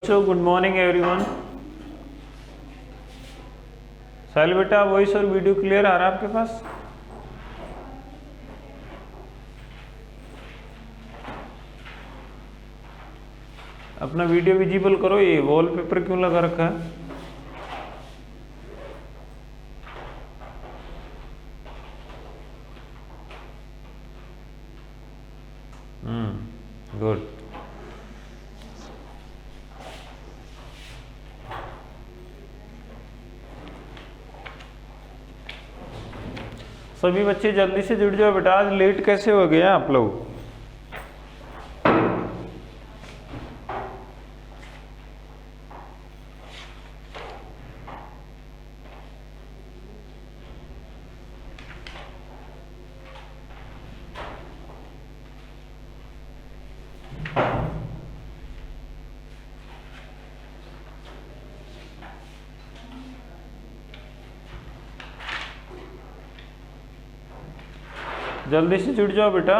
सो good morning everyone. Sahil बेटा, voice और video clear आ रहा है आपके पास? अपना वीडियो विजिबल करो। ये वॉलपेपर क्यों लगा रखा है? गुड। सभी बच्चे जल्दी से जुड़ जाओ बेटा। आज लेट कैसे हो गए आप लोग? जल्दी से जुड़ जाओ बेटा,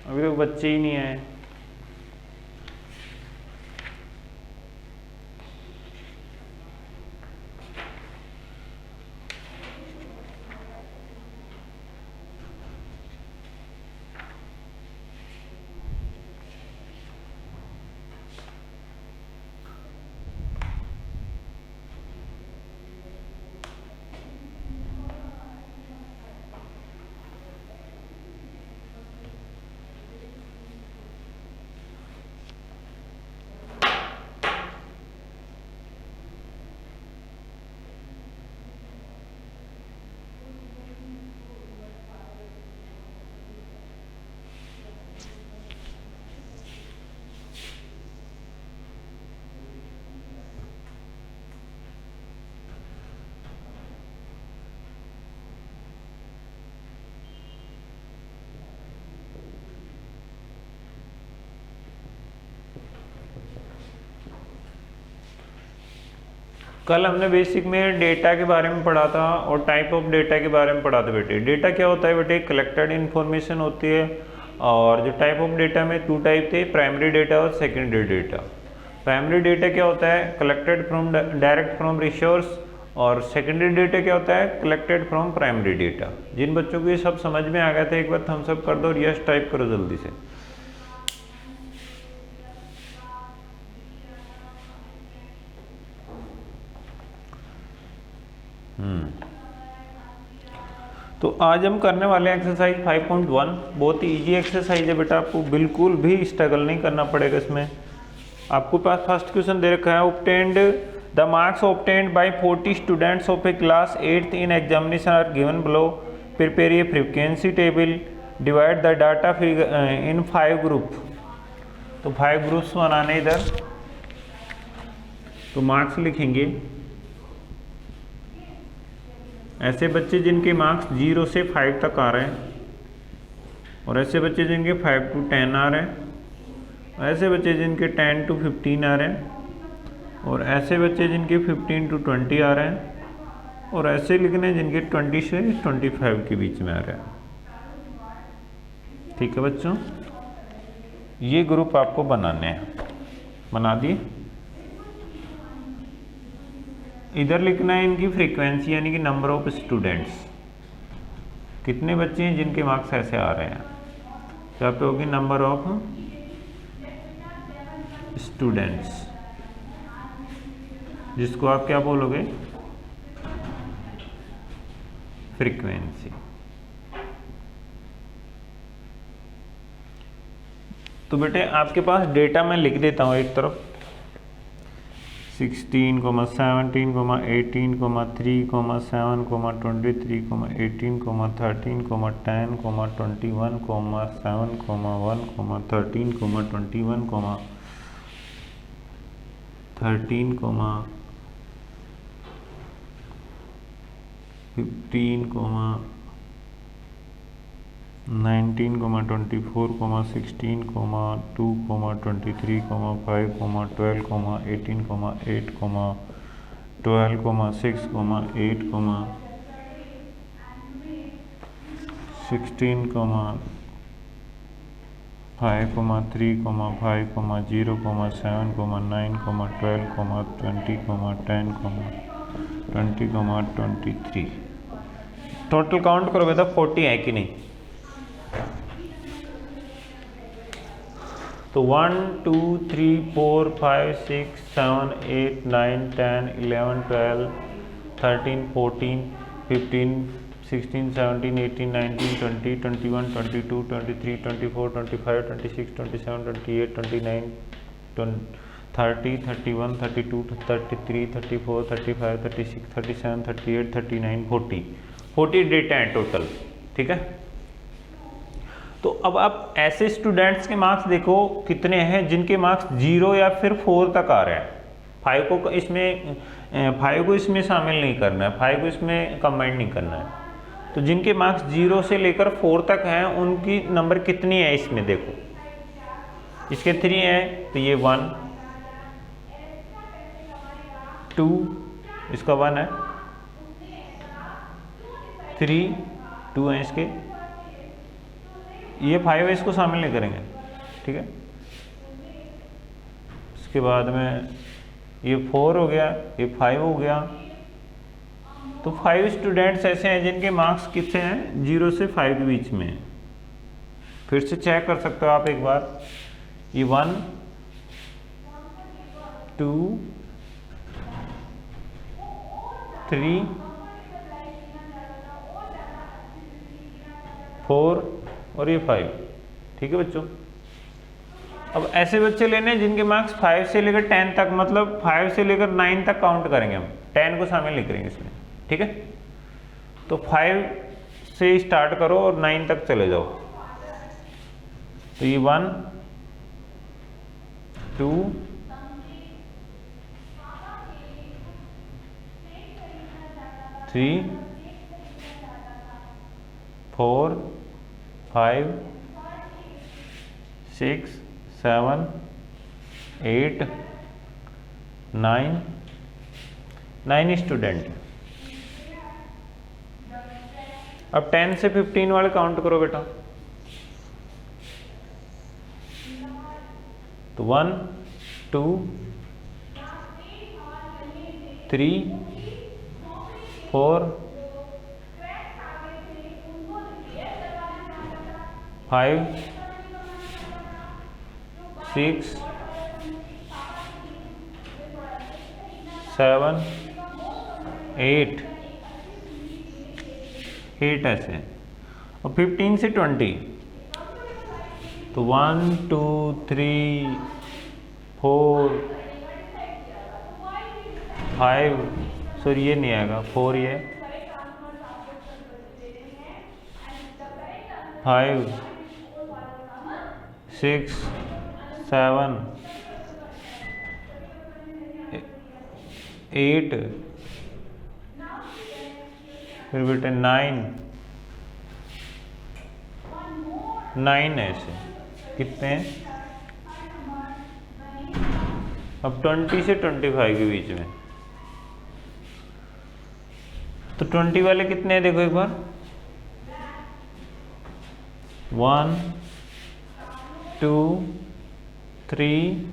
अभी तक बच्चे ही नहीं आए। कल हमने बेसिक में डेटा के बारे में पढ़ा था और टाइप ऑफ डेटा के बारे में पढ़ा था बेटे। डेटा क्या होता है बेटे? कलेक्टेड इन्फॉर्मेशन होती है। और जो टाइप ऑफ डेटा में 2 टाइप थे, प्राइमरी डेटा और सेकेंडरी डेटा। प्राइमरी डेटा क्या होता है? Collected from direct from resource. और सेकेंडरी डेटा क्या होता है? Collected from primary data. जिन बच्चों को ये सब समझ में आ गया था एक बार थम्स अप कर दो और यस टाइप करो जल्दी से। तो आज हम करने वाले हैं एक्सरसाइज 5.1। बहुत ही इजी एक्सरसाइज है बेटा, आपको बिल्कुल भी स्ट्रगल नहीं करना पड़ेगा इसमें। आपको पास फर्स्ट क्वेश्चन दे रखा है, obtained the marks obtained by 40 students of a class 8th in examination are given below. Prepare a frequency table, divide the data in 5 group. तो 5 ग्रुप्स बनाने इधर, तो मार्क्स लिखेंगे। ऐसे बच्चे जिनके मार्क्स 0 से 5 तक आ रहे हैं, और ऐसे बच्चे जिनके 5 to 10 आ रहे हैं, ऐसे बच्चे जिनके 10 to 15 आ रहे हैं, और ऐसे बच्चे जिनके 15 to 20 आ रहे हैं, और ऐसे लिखने जिनके 20 से 25 के बीच में आ रहे हैं। ठीक है बच्चों, ये ग्रुप आपको बनाने हैं। बना दिए। इधर लिखना है इनकी फ्रीक्वेंसी, यानी कि नंबर ऑफ स्टूडेंट्स। कितने बच्चे हैं जिनके मार्क्स ऐसे आ रहे हैं? यहाँ पे होगी नंबर ऑफ स्टूडेंट्स, जिसको आप क्या बोलोगे? फ्रीक्वेंसी। तो बेटे आपके पास डेटा मैं लिख देता हूँ एक तरफ। 16, 17, 18, 3, 7, 23, 18, 13, 10, 21, 7, 1, 13, 21, 13, 15, 19, 24, 16, 2, 23, 5, 12, 18, 8, 12, 6, 8, 16, 5, 3, 5, 0, 7, 9, 12, 20, 10, 20, 23। टोटल काउंट करोगे तो 40 है कि नहीं? तो 1, 2, 3, 4, 5, 6, 7, 8, 9, 10, 11, 12, 13, 14, 15, 16, 17, 18, 19, 20, 21, 22, 23, 24, 25, 26, 27, 28, 29, 30, 31, 32, 33, 34, 35, 36, 37, 38, 39, 40 डेटा हैं टोटल। ठीक है, तो अब आप ऐसे स्टूडेंट्स के मार्क्स देखो कितने हैं जिनके मार्क्स 0 या फिर 4 तक आ रहे हैं। 5 को इसमें शामिल नहीं करना है, 5 को इसमें कंबाइंड नहीं करना है। तो जिनके मार्क्स 0 से लेकर 4 तक हैं उनकी नंबर कितनी है इसमें देखो। इसके 3 है तो ये 1, 2, इसका 1 है, 3, 2 है इसके, ये 5 है, इसको शामिल नहीं करेंगे। ठीक है, इसके बाद में ये 4 हो गया, ये 5 हो गया। तो 5 स्टूडेंट्स ऐसे हैं जिनके मार्क्स कितने हैं 0 से 5 के बीच में। फिर से चेक कर सकते हो आप एक बार, ये 1, 2, 3, 4 और ये 5। ठीक है बच्चों, अब ऐसे बच्चे लेने हैं जिनके मार्क्स 5 से लेकर 10 तक, मतलब 5 से लेकर 9 तक काउंट करेंगे हम, 10 को शामिल नहीं करेंगे इसमें। ठीक है, तो 5 से स्टार्ट करो और 9 तक चले जाओ। तो ये 1, 2, 3, 4, 5, 6, 7, 8, 9 स्टूडेंट। अब 10 से 15 वाले काउंट करो बेटा। तो 1, 2, 3, 4, 5, 6, 7, 8 ऐसे। और 15 से 20, तो 1, 2, 3, 4, 5, सॉरी ये नहीं आएगा, 4 ये, 5, 6, 7, 8, फिर बेटे 9 ऐसे। कितने हैं? अब 20 से 25 के बीच में। तो 20 वाले कितने हैं देखो एक बार, 1, 2, 3,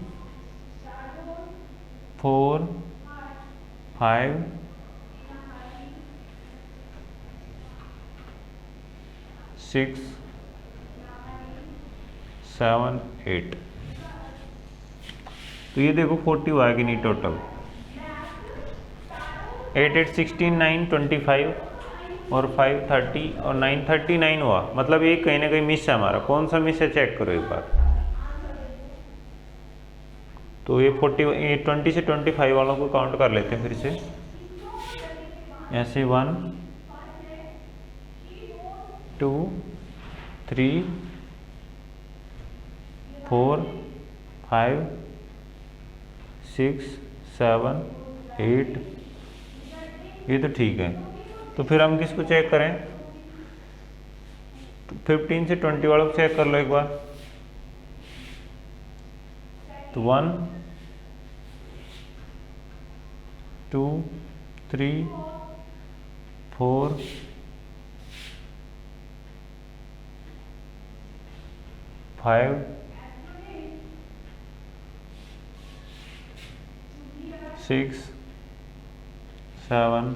4, 5, 6, 7, 8। तो ये देखो 40 हुआ कि नहीं टोटल। 8, 8, 16, 9, 25 और 5, 30 और 9, 39 हुआ। मतलब ये कहीं ना कहीं मिस है हमारा। कौन सा मिस है चेक करो एक बार। तो ये 20 से 25 वालों को काउंट कर लेते हैं फिर से। ऐसे 1, 2, 3, 4, 5, 6, 7, 8। ये तो ठीक है। तो फिर हम किसको चेक करें? 15 से 20 वालों को चेक कर लो एक बार। तो 1, 2, 3, 4, 5 6 7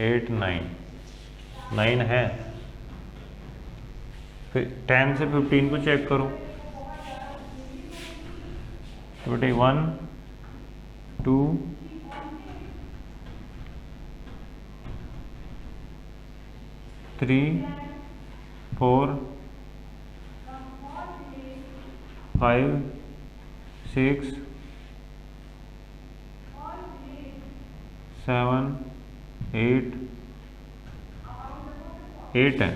8 9 9 है। फिर 10 से 15 को चेक करो तो बेटे 1 2 3 4 5 6 7 8 8 है।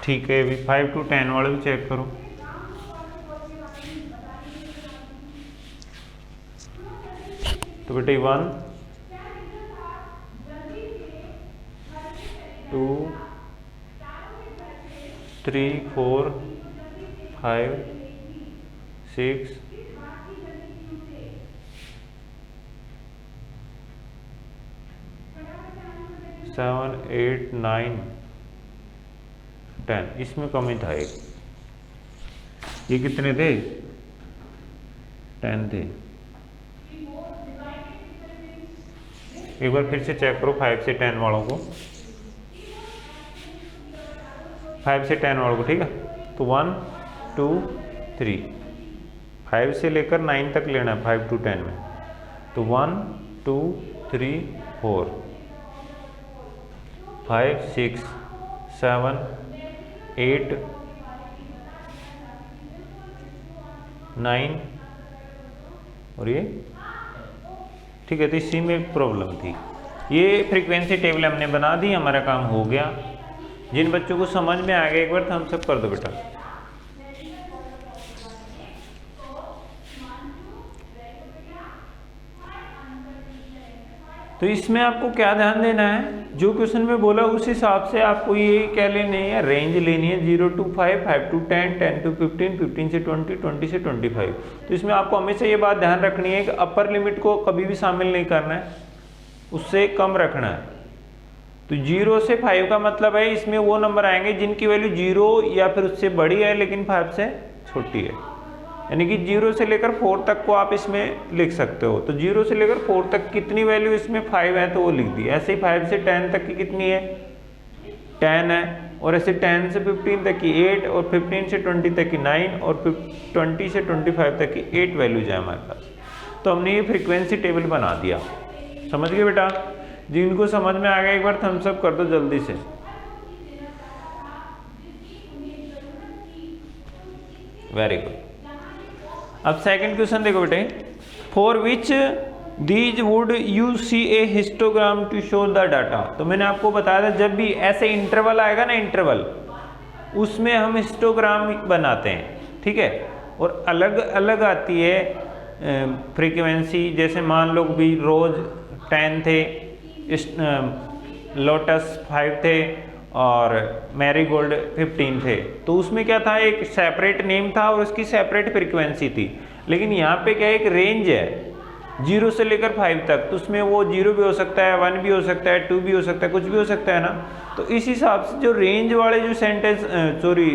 ठीक है, अभी 5 to 10 वाले भी चेक करो। तो बेटे 1 2 3 4 5 6 7 8 9 10, इसमें कमी था एक। ये कितने थे? 10 थे। एक बार फिर से चेक करो 5 से 10 वालों को, 5 से 10 वालों को, ठीक है। तो 1 2 3, 5 से लेकर 9 तक लेना है 5 to 10 में। तो 1 2 3 4 5 6 7 8 9 और ये, ठीक है। तो इसी में प्रॉब्लम थी। ये फ्रीक्वेंसी टेबल हमने बना दी, हमारा काम हो गया। जिन बच्चों को समझ में आ गया एक बार थम्स अप कर दो बेटा। तो इसमें आपको क्या ध्यान देना है, जो क्वेश्चन में बोला उस हिसाब से आपको ये क्या लेनी है, रेंज लेनी है 0 to 5, 5 to 10, 10 to 15, 15 से 20, 20 से 25। तो इसमें आपको हमेशा ये बात ध्यान रखनी है कि अपर लिमिट को कभी भी शामिल नहीं करना है, उससे कम रखना है। तो 0 से 5 का मतलब है इसमें वो नंबर आएंगे जिनकी वैल्यू 0 या फिर उससे बड़ी है लेकिन 5 से छोटी है। यानी कि 0 से लेकर 4 तक को आप इसमें लिख सकते हो। तो 0 से लेकर 4 तक कितनी वैल्यू इसमें 5 है तो वो लिख दी। ऐसे ही 5 से 10 तक की कितनी है, 10 है। और ऐसे 10 से 15 तक की 8, और 15 से 20 तक की 9, और 20 से 25 तक की 8 वैल्यूज है हमारे पास। तो हमने ये फ्रीक्वेंसी टेबल बना दिया। समझ गए बेटा? जिनको समझ में आ गया एक बार थम्स अप कर दो जल्दी से। Very good. अब सेकंड क्वेश्चन देखो बेटे, for which these would you see a histogram to show the data. तो मैंने आपको बताया था जब भी ऐसे इंटरवल आएगा ना, इंटरवल, उसमें हम हिस्टोग्राम बनाते हैं, ठीक है। और अलग अलग आती है फ्रीक्वेंसी, जैसे मान लो भी रोज 10 थे, लोटस 5 थे, और मैरीगोल्ड 15 थे। तो उसमें क्या था, एक सेपरेट नेम था और उसकी सेपरेट फ्रीक्वेंसी थी। लेकिन यहाँ पे क्या, एक रेंज है 0 से लेकर 5 तक। तो उसमें वो 0 भी हो सकता है, 1 भी हो सकता है, 2 भी हो सकता है, कुछ भी हो सकता है ना। तो इस हिसाब से जो रेंज वाले जो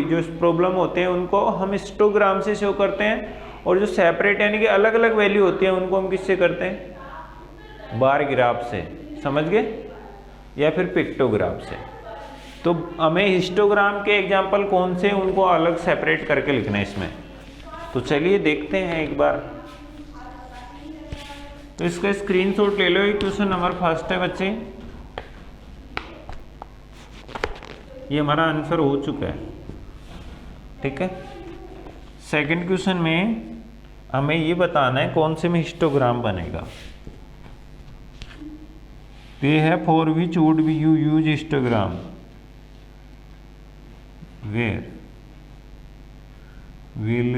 जो प्रॉब्लम होते हैं उनको हम हिस्टोग्राम से शो करते हैं। और जो सेपरेट यानी कि अलग अलग वैल्यू होती है उनको हम किससे करते हैं, बार ग्राफ से। समझ गए? या फिर पिक्टोग्राफ से। तो हमें हिस्टोग्राम के एग्जाम्पल कौन से, उनको अलग सेपरेट करके लिखना है इसमें। तो चलिए देखते हैं एक बार। तो इसका स्क्रीनशॉट ले लो। ये क्वेश्चन नंबर फर्स्ट है बच्चे, ये हमारा आंसर हो चुका है, ठीक है। सेकंड क्वेश्चन में हमें ये बताना है कौन से में हिस्टोग्राम बनेगा। ये है for which would be you use histogram where will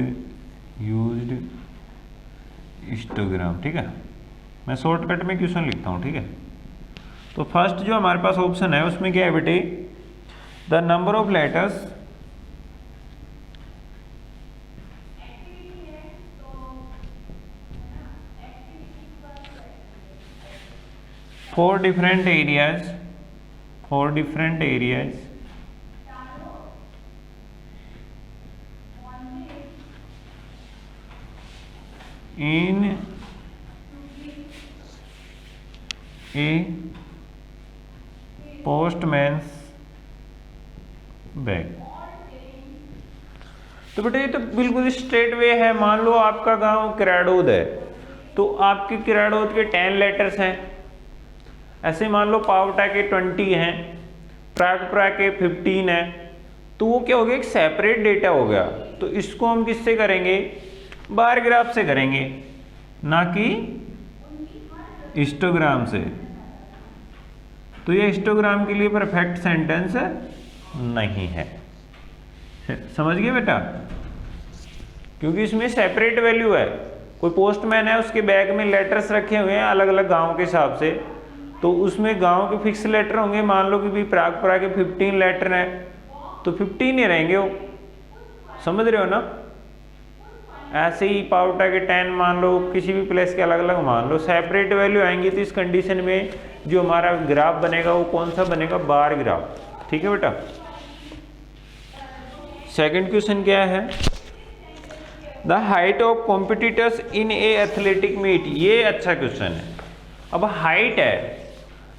used histogram, ठीक है। मैं शॉर्टकट में क्वेश्चन लिखता हूँ, ठीक है। तो फर्स्ट जो हमारे पास ऑप्शन है उसमें क्या है बेटे, the number of letters for different areas in a postman's bag. तो बेटा ये तो बिल्कुल स्ट्रेट वे है। मान लो आपका गांव किराड़ोद है, तो आपके किराड़ोद के 10 लेटर्स हैं। ऐसे मान लो पावटा के 20 हैं, प्रागपुरा के 15 हैं। तो वो क्या हो गया, एक सेपरेट डेटा हो गया। तो इसको हम किससे करेंगे, बार ग्राफ से करेंगे, ना कि हिस्टोग्राम से। तो ये हिस्टोग्राम के लिए परफेक्ट सेंटेंस नहीं है। समझ गए बेटा, क्योंकि इसमें सेपरेट वैल्यू है। कोई पोस्टमैन है, उसके बैग में लेटर्स रखे हुए हैं अलग अलग गांव के हिसाब से, तो उसमें गांव के फिक्स लेटर होंगे। मान लो कि भी प्रागपुरा के 15 लेटर हैं, तो 15 ही रहेंगे वो। समझ रहे हो ना। ऐसे ही पावटा के 10 मान लो, किसी भी प्लेस के अलग अलग मान लो, सेपरेट वैल्यू आएंगी। तो इस कंडीशन में जो हमारा ग्राफ बनेगा वो कौन सा बनेगा, बार ग्राफ। ठीक है बेटा। सेकंड क्वेश्चन क्या है, the height of competitors in a athletic meet. ये अच्छा क्वेश्चन है। अब हाइट है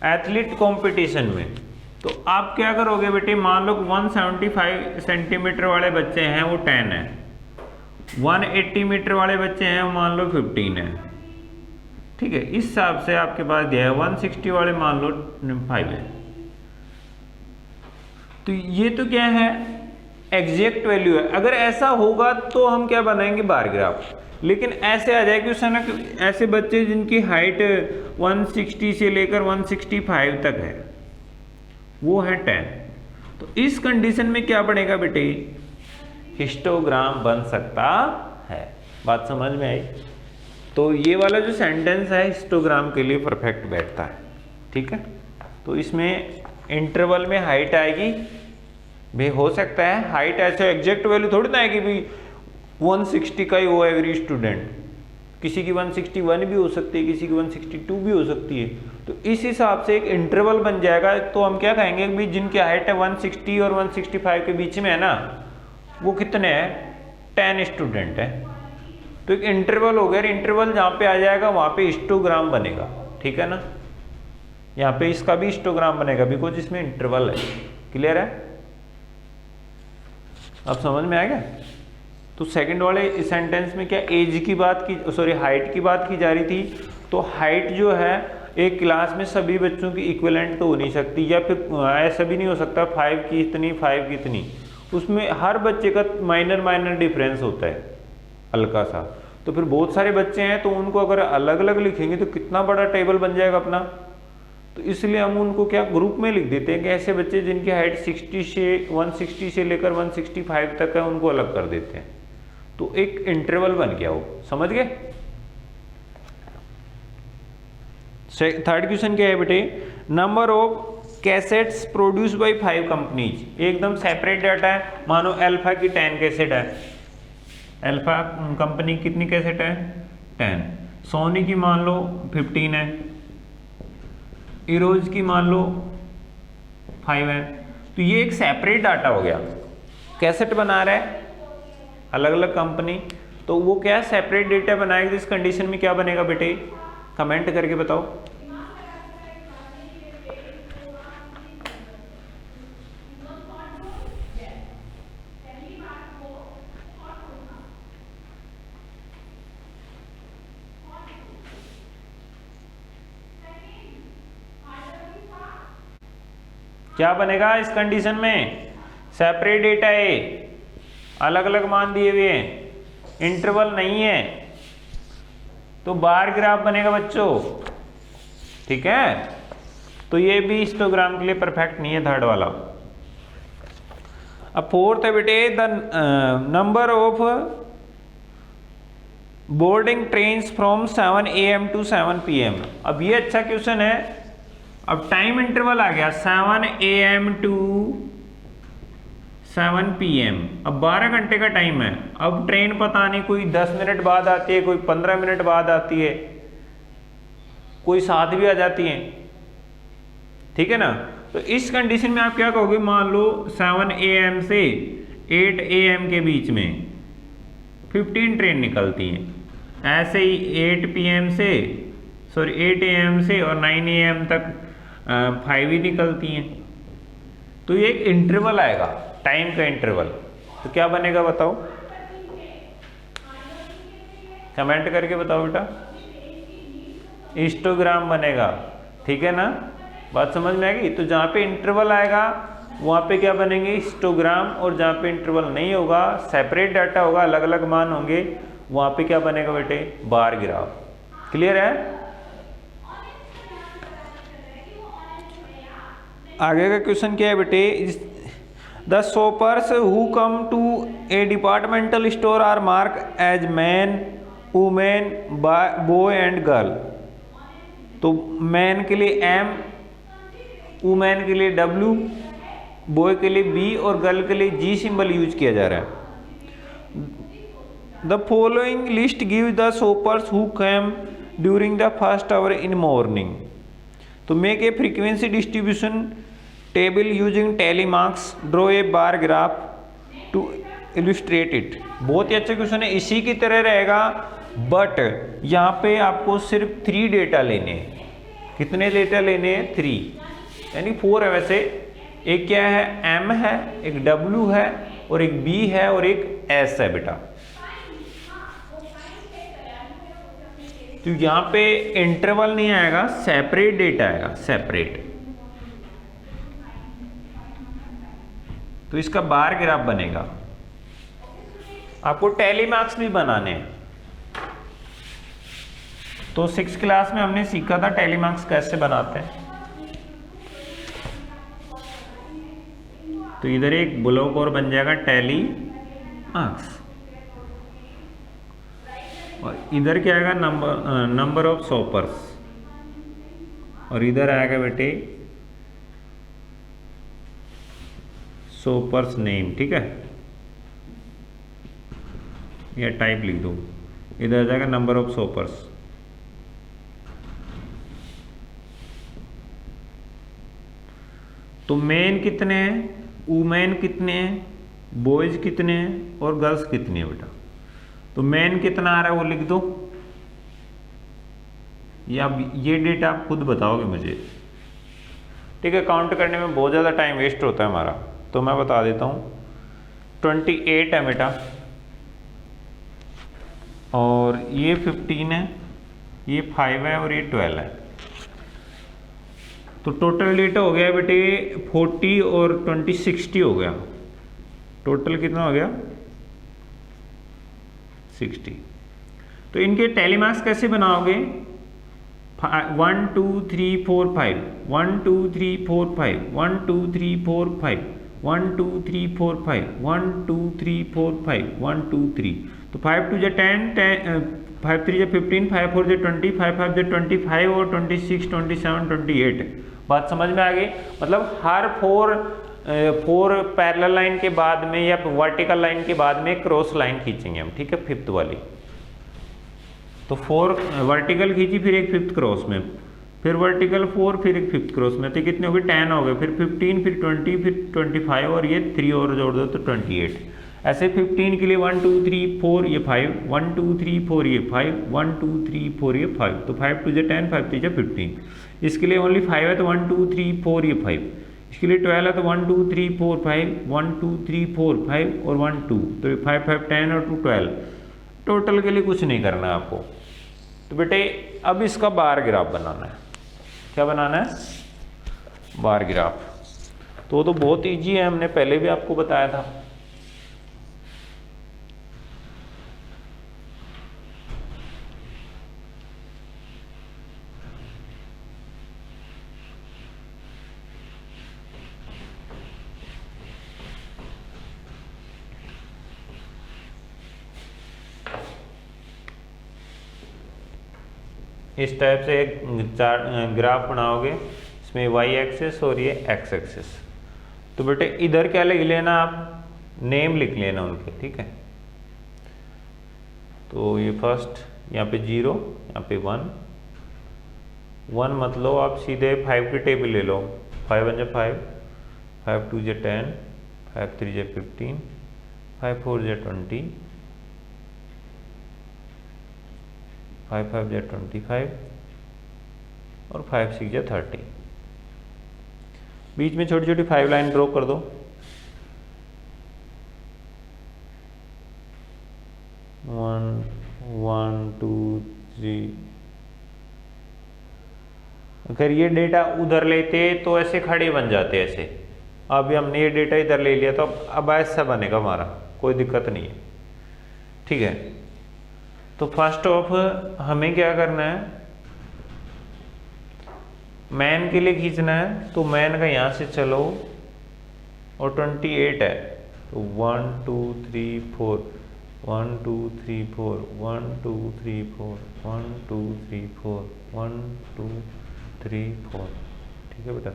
एथलीट कंपटीशन में, तो आप क्या करोगे बेटे, मान लो 175 सेंटीमीटर वाले बच्चे हैं वो 10 है, 180 मीटर वाले बच्चे हैं वो मान लो 15 है। ठीक है, इस हिसाब से आपके पास दिया है। 160 वाले मान लो 5 है। तो ये तो क्या है, एग्जैक्ट वैल्यू है। अगर ऐसा होगा तो हम क्या बनाएंगे, बार ग्राफ। लेकिन ऐसे आ जाए कि उस ना ऐसे बच्चे जिनकी हाइट 160 से लेकर 165 तक है, वो है 10। तो इस कंडीशन में क्या बनेगा बेटे, हिस्टोग्राम बन सकता है। बात समझ में आई। तो ये वाला जो सेंटेंस है हिस्टोग्राम के लिए परफेक्ट बैठता है। ठीक है, तो इसमें इंटरवल में हाइट आएगी भाई। हो सकता है हाइट ऐसे एग्जैक्ट वैल्यू थोड़ी ना है कि भाई 160 का ही हो एवरी स्टूडेंट, किसी की 161 भी हो सकती है, किसी की 162 भी हो सकती है। तो इस हिसाब से एक इंटरवल बन जाएगा। तो हम क्या कहेंगे कि जिनकी हाइट है 160 और 165 के बीच में है ना, वो कितने हैं, 10 स्टूडेंट है। तो एक इंटरवल हो गया। इंटरवल जहाँ पे आ जाएगा वहाँ पे हिस्टोग्राम बनेगा। ठीक है ना, यहाँ पे इसका भी हिस्टोग्राम बनेगा बिकॉज इसमें इंटरवल है। क्लियर है, अब समझ में आ गया। तो सेकंड वाले सेंटेंस में क्या एज की बात की, सॉरी हाइट की बात की जा रही थी। तो हाइट जो है एक क्लास में सभी बच्चों की इक्विवेलेंट तो हो नहीं सकती, या फिर ऐसा भी नहीं हो सकता 5 की इतनी 5 की इतनी। उसमें हर बच्चे का माइनर डिफरेंस होता है हल्का सा। तो फिर बहुत सारे बच्चे हैं तो उनको अगर अलग अलग लिखेंगे तो कितना बड़ा टेबल बन जाएगा अपना। तो इसलिए हम उनको क्या ग्रुप में लिख देते हैं कि ऐसे बच्चे जिनकी हाइट 160 से लेकर 165 तक है उनको अलग कर देते हैं। तो एक इंटरवल बन गया वो। समझ गए। थर्ड क्वेश्चन क्या है बेटे, number of cassettes produce by 5 companies. एकदम सेपरेट डाटा है। मानो अल्फा की 10 कैसेट है, अल्फा कंपनी कितनी कैसेट है, 10। सोनी की मान लो 15 है, इरोज की मान लो 5 है। तो ये एक सेपरेट डाटा हो गया। कैसेट बना रहा है अलग अलग कंपनी, तो वो क्या सेपरेट डेटा बनाएगा। इस कंडीशन में क्या बनेगा बेटे, कमेंट करके बताओ। क्या बनेगा इस कंडीशन में, सेपरेट डेटा है, अलग अलग मान दिए हुए हैं, इंटरवल नहीं है, तो बार ग्राफ बनेगा बच्चों। ठीक है, तो ये भी हिस्टोग्राम के लिए परफेक्ट नहीं है थर्ड वाला। अब फोर्थ है बेटे, the number of boarding trains from 7 AM to 7 PM। अब ये अच्छा क्वेश्चन है। अब टाइम इंटरवल आ गया 7 AM टू 7 PM। अब 12 घंटे का टाइम है। अब ट्रेन पता नहीं कोई 10 मिनट बाद आती है, कोई 15 मिनट बाद आती है, कोई साथ भी आ जाती है। ठीक है ना। तो इस कंडीशन में आप क्या कहोगे, मान लो 7 AM से 8 AM के बीच में 15 ट्रेन निकलती हैं। ऐसे ही 8 PM से 8 AM से और 9 AM तक 5 ही निकलती हैं। तो ये एक इंटरवल आएगा, टाइम का इंटरवल। तो क्या बनेगा बताओ, कमेंट करके बताओ बेटा। हिस्टोग्राम बनेगा, ठीक है ना, बात समझ में आएगी। तो जहाँ पे इंटरवल आएगा वहाँ पे क्या बनेंगे, हिस्टोग्राम, और जहाँ पे इंटरवल नहीं होगा, सेपरेट डाटा होगा, अलग अलग मान होंगे, वहाँ पे क्या बनेगा बेटे, बार ग्राफ। क्लियर है। आगे का क्वेश्चन क्या है बेटे, the shoppers who come to a departmental store are mark as man, women, boy and girl. तो मैन के लिए M, वुमेन के लिए W, बॉय के लिए B और गर्ल के लिए G सिंबल यूज किया जा रहा है। The following list give the shoppers who came during the first hour in morning. तो make a frequency distribution table using tally marks, draw a bar graph to illustrate it. बहुत ही अच्छा question है, इसी की तरह रहेगा, बट यहाँ पे आपको सिर्फ 3 डेटा लेने हैं। कितने डेटा लेने हैं, 3, यानी 4 है वैसे। एक क्या है, M है, एक W है, और एक B है, और एक S है बेटा। तो यहाँ पे इंटरवल नहीं आएगा, सेपरेट डेटा आएगा, सेपरेट। तो इसका बार ग्राफ बनेगा। आपको टैली मार्क्स भी बनाने हैं। तो 6th क्लास में हमने सीखा था टैली मार्क्स कैसे बनाते हैं। तो इधर एक ब्लॉक और बन जाएगा टैली मार्क्स, और इधर क्या आएगा, नंबर ऑफ शॉपर्स, और इधर आएगा बेटे शॉपर्स नेम, ठीक है, या टाइप लिख दो। इधर आ जाएगा नंबर ऑफ शॉपर्स। तो मेन कितने हैं, वुमेन कितने हैं, बॉयज कितने हैं, और गर्ल्स कितने हैं बेटा। तो मेन कितना आ रहा है वो लिख दो, या ये डेटा आप खुद बताओगे मुझे, ठीक है। काउंट करने में बहुत ज़्यादा टाइम वेस्ट होता है हमारा, तो मैं बता देता हूँ। 28 है बेटा, और ये 15 है, ये 5 है, और ये 12 है। तो टोटल डेटा हो गया बेटे 40 और 20 60 हो गया। टोटल कितना हो गया, 60। तो इनके टैली मार्क्स कैसे बनाओगे, 1 2 3 4 5, 1 2 3 4 5, 1 2 3 4 5, 1 2 3 4 5, 1 2 3 4 5, 1 2 3। तो 5 2 10, 5 3 15, 5 4 20, 5 5 25, और 26 27 28। बात समझ में आ गई। मतलब हर 4 पैरेलल लाइन के बाद में या वर्टिकल लाइन के बाद में क्रॉस लाइन खींचेंगे हम, ठीक है, 5th वाली। तो 4 वर्टिकल खींची, फिर एक 5th क्रॉस में, फिर वर्टिकल 4, फिर एक 5th क्रॉस में। तो कितने हो गए, 10 हो गए, फिर 15, फिर 20, फिर 25, और ये 3 और जोड़ दो तो 28। ऐसे 15 के लिए 1 2 3 4 ये 5, 1 2 3 4 ये 5, 1 2 3 4 ये 5। तो 5 2 10, 5 3 15। इसके लिए ओनली 5 है तो 1 2 3 4 ये 5। इसके लिए 12 है तो 1 2 3 4 5, 1 2 3 4 5 और 1 2। तो 5 5 10 और 2 12। टोटल के लिए कुछ नहीं करना है आपको। तो बेटे अब इसका बार ग्राफ बनाना है। क्या बनाना है, बार ग्राफ। तो बहुत ईजी है, हमने पहले भी आपको बताया था। इस टाइप से एक ग्राफ बनाओगे, इसमें y एक्सिस और ये x एक्सिस। तो बेटे इधर क्या लिख लेना, आप नेम लिख लेना उनके, ठीक है। तो ये फर्स्ट यहाँ पे 0, यहाँ पे 1 मत लो आप, सीधे 5 की टेबल ले लो। 5 1 5, 5 2 10, 5 3 15, 5 4 20, 5 5 जा 25 और 5 6 जा 30। बीच में छोटी छोटी 5 लाइन ड्रॉ कर दो। 1 1 2 3। अगर ये डेटा उधर लेते तो ऐसे खड़े बन जाते ऐसे। अभी हमने ये डेटा इधर ले लिया तो अब ऐसा बनेगा हमारा, कोई दिक्कत नहीं है। ठीक है, तो फर्स्ट ऑफ हमें क्या करना है, मैन के लिए खींचना है। तो मैन का यहाँ से चलो और 28 है तो 1 2 3 4 1 2 3 4 1 2 3 4 1 2 3 4 1 2 3 4। ठीक है बेटा,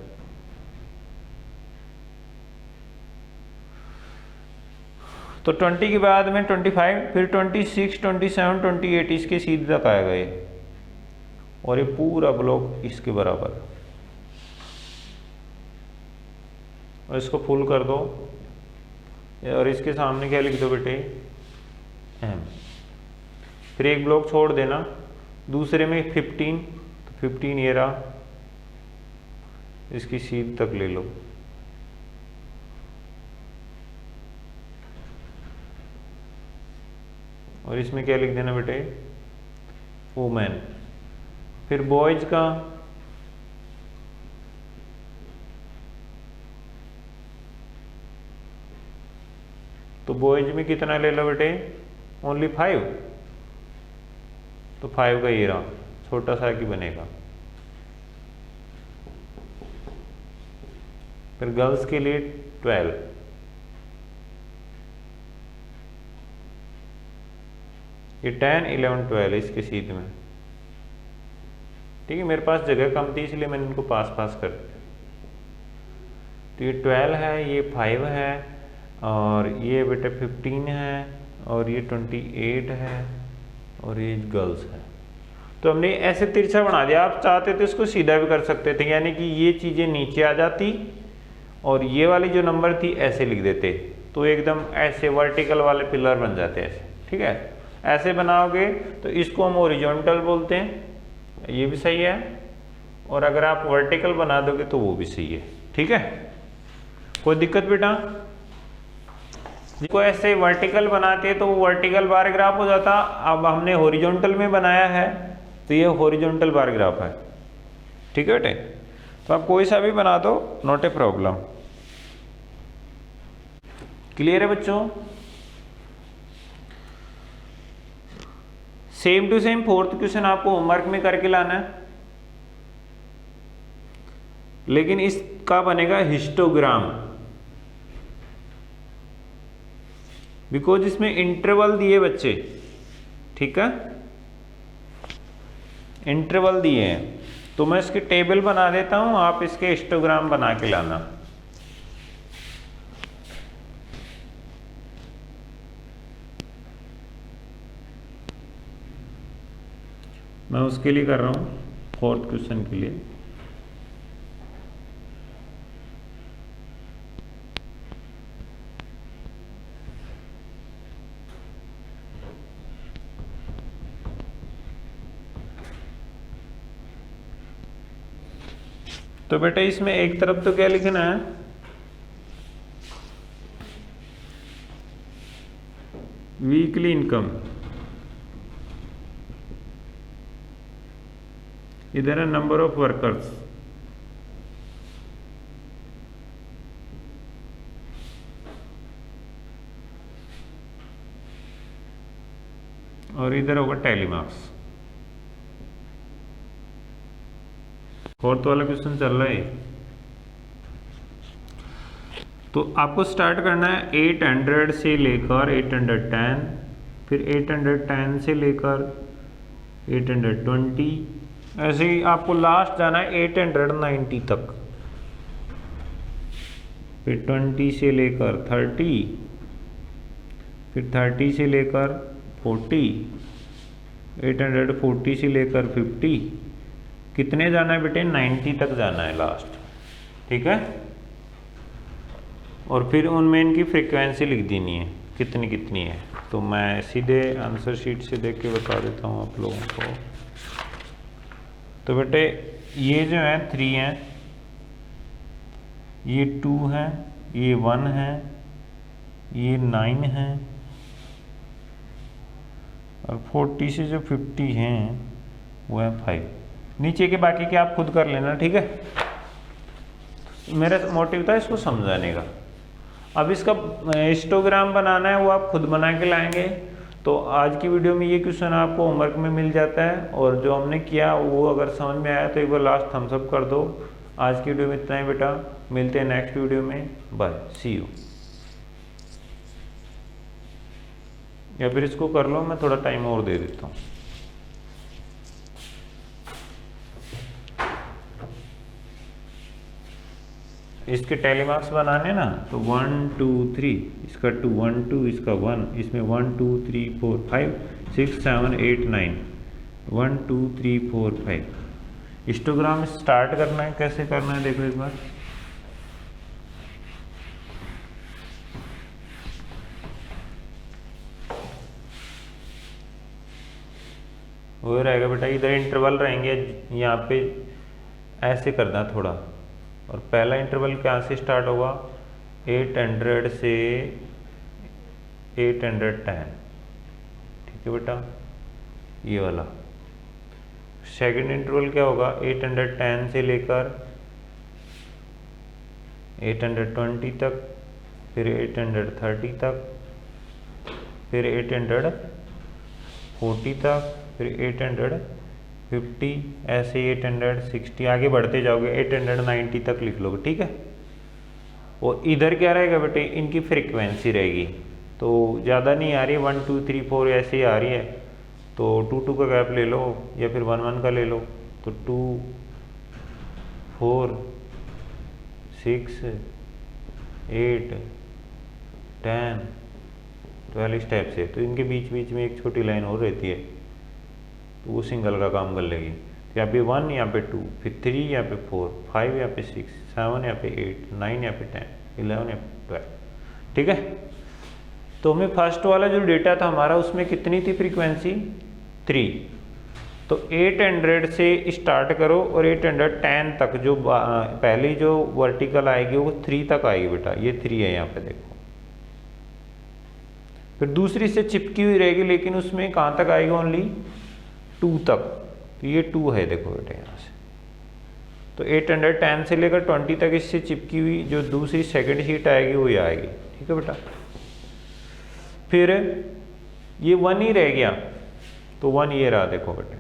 तो 20 के बाद में 25, फिर 26 27 28 इसके सीधे तक आएगा ये, और ये पूरा ब्लॉक इसके बराबर। और इसको फुल कर दो और इसके सामने क्या लिख दो बेटे, एम। फिर एक ब्लॉक छोड़ देना, दूसरे में 15, तो 15 ये रहा, इसकी सीध तक ले लो। और इसमें क्या लिख देना बेटे, वुमेन। फिर बॉयज का तो बॉयज में कितना ले लो बेटे, ओनली 5, तो 5 का ये रहा, छोटा सा की बनेगा। फिर गर्ल्स के लिए 12, ये 10 11 12 इसके सीध में। ठीक है, मेरे पास जगह कम थी इसलिए मैंने इनको पास पास कर दिया। तो ये 12 है, ये 5 है, और ये बेटा 15 है, और ये 28 है, और ये गर्ल्स है। तो हमने ऐसे तिरछा बना दिया। आप चाहते तो इसको सीधा भी कर सकते थे, यानी कि ये चीज़ें नीचे आ जाती और ये वाली जो नंबर थी ऐसे लिख देते, तो एकदम ऐसे वर्टिकल वाले पिलर बन जाते ऐसे। ठीक है, ऐसे बनाओगे तो इसको हम हॉरिजॉन्टल बोलते हैं, ये भी सही है। और अगर आप वर्टिकल बना दोगे तो वो भी सही है। ठीक है, कोई दिक्कत बेटा? जिसको ऐसे वर्टिकल बनाते हैं तो वो वर्टिकल बार ग्राफ हो जाता। अब हमने हॉरिजॉन्टल में बनाया है तो ये हॉरिजॉन्टल बार ग्राफ है। ठीक है बेटे, तो आप कोई सा भी बना दो, नॉट ए प्रॉब्लम। क्लियर है बच्चों? Same to same fourth question आपको होमवर्क में करके लाना है, लेकिन इसका बनेगा हिस्टोग्राम, बिकॉज इसमें इंटरवल दिए बच्चे। ठीक है, इंटरवल दिए हैं, तो मैं इसकी टेबल बना देता हूं, आप इसके हिस्टोग्राम बना के लाना। मैं उसके लिए कर रहा हूं, फोर्थ क्वेश्चन के लिए। तो बेटा इसमें एक तरफ तो क्या लिखना है, वीकली इनकम, इधर है नंबर ऑफ वर्कर्स, और इधर होगा टैली मार्क्स। फोर्थ वाला क्वेश्चन चल रहा है, तो आपको स्टार्ट करना है 800 से लेकर 810, फिर 810 से लेकर 820, ऐसे ही आपको लास्ट जाना है 890 तक, फिर 20 से लेकर 30, फिर 30 से लेकर 40, 840 से लेकर 50, कितने जाना है बेटे, 90 तक जाना है लास्ट। ठीक है, और फिर उनमें इनकी फ्रीक्वेंसी लिख देनी है, कितनी कितनी है। तो मैं सीधे आंसर शीट से देख के बता देता हूँ आप लोगों को। तो बेटे ये जो है 3 है, ये 2 है, ये 1 है, ये 9 है, और 40 से जो 50 हैं वो है 5। नीचे के बाकी के आप खुद कर लेना, ठीक है। मेरा मोटिव था इसको समझाने का। अब इसका हिस्टोग्राम बनाना है, वो आप खुद बना के लाएंगे। तो आज की वीडियो में ये क्वेश्चन आपको होमवर्क में मिल जाता है, और जो हमने किया वो अगर समझ में आया तो एक बार लास्ट थम्स अप कर दो। आज की वीडियो में इतना ही बेटा, मिलते हैं नेक्स्ट वीडियो में, बाय, सी यू। या फिर इसको कर लो, मैं थोड़ा टाइम और दे देता हूँ। इसके टैली मार्क्स बनाने ना, तो 1 2 3, इसका 2 1 2, इसका 1, इसमें 1 2 3 4 5 6 7 8 9, 1 2 3 4 5। हिस्टोग्राम स्टार्ट करना है, कैसे करना है देखो एक बार। वो रहेगा बेटा, इधर इंटरवल रहेंगे, यहाँ पे ऐसे करना थोड़ा। और पहला इंटरवल कहाँ से स्टार्ट होगा, 800 से 810, ठीक है बेटा, ये वाला। सेकंड इंटरवल क्या होगा, 810 से लेकर 820 तक, फिर 830 तक, फिर 840 तक, फिर 850, ऐसे 860, आगे बढ़ते जाओगे 890 तक लिख लोगे, ठीक है। और इधर क्या रहेगा बेटे, इनकी फ्रीक्वेंसी रहेगी, तो ज़्यादा नहीं आ रही है, 1 2 3 4 ऐसे ही आ रही है। तो 2 2 का गैप ले लो, या फिर 1 1 का ले लो। तो 2 4 6 8 10 12 इस टाइप से। तो इनके बीच बीच में एक छोटी लाइन और रहती है, तो वो सिंगल का काम कर लेगी। तो यहाँ पे 1, यहाँ पे 2, फिर 3, यहाँ पे 4 5, यहाँ पे 6 7, यहाँ पे 8 9, यहाँ पे 10 11, यहाँ पे 12, ठीक है। तो हमें फर्स्ट वाला जो डेटा था हमारा, उसमें कितनी थी फ्रीक्वेंसी, 3। तो 800 से स्टार्ट करो, और 810 तक जो पहली जो वर्टिकल आएगी वो 3 तक आएगी बेटा, ये 3 है यहाँ पे देखो। फिर दूसरी से चिपकी हुई रहेगी, लेकिन उसमें कहाँ तक आएगी, ओनली 2 तक। तो ये 2 है देखो बेटे यहाँ से। तो 810 से लेकर 20 तक इससे चिपकी हुई जो दूसरी सेकंड शीट आएगी वो ये आएगी, ठीक है बेटा। फिर ये 1 ही रह गया, तो 1 ये रहा देखो बेटे।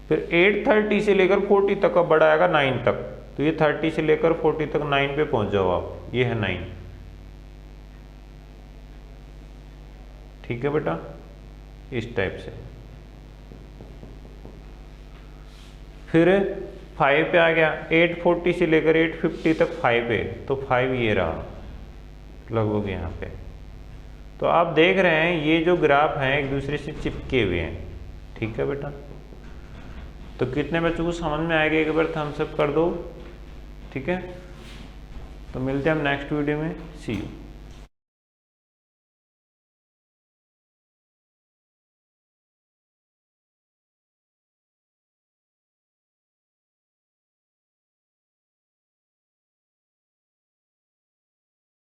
फिर 830 से लेकर 40 तक का बड़ा आएगा 9 तक। तो ये 30 से लेकर 40 तक 9 पे पहुंच जाओ आप, ये है 9, ठीक है बेटा, इस टाइप से। फिर 5 पे आ गया, 840 से लेकर 850 तक 5 है, तो 5 ये रहा लगभग यहाँ पे। तो आप देख रहे हैं ये जो ग्राफ हैं एक दूसरे से चिपके हुए हैं, ठीक है बेटा। तो कितने बच्चों को समझ में आएगा एक बार थम्स अप कर दो, ठीक है। तो मिलते हैं हम नेक्स्ट वीडियो में, सी यू।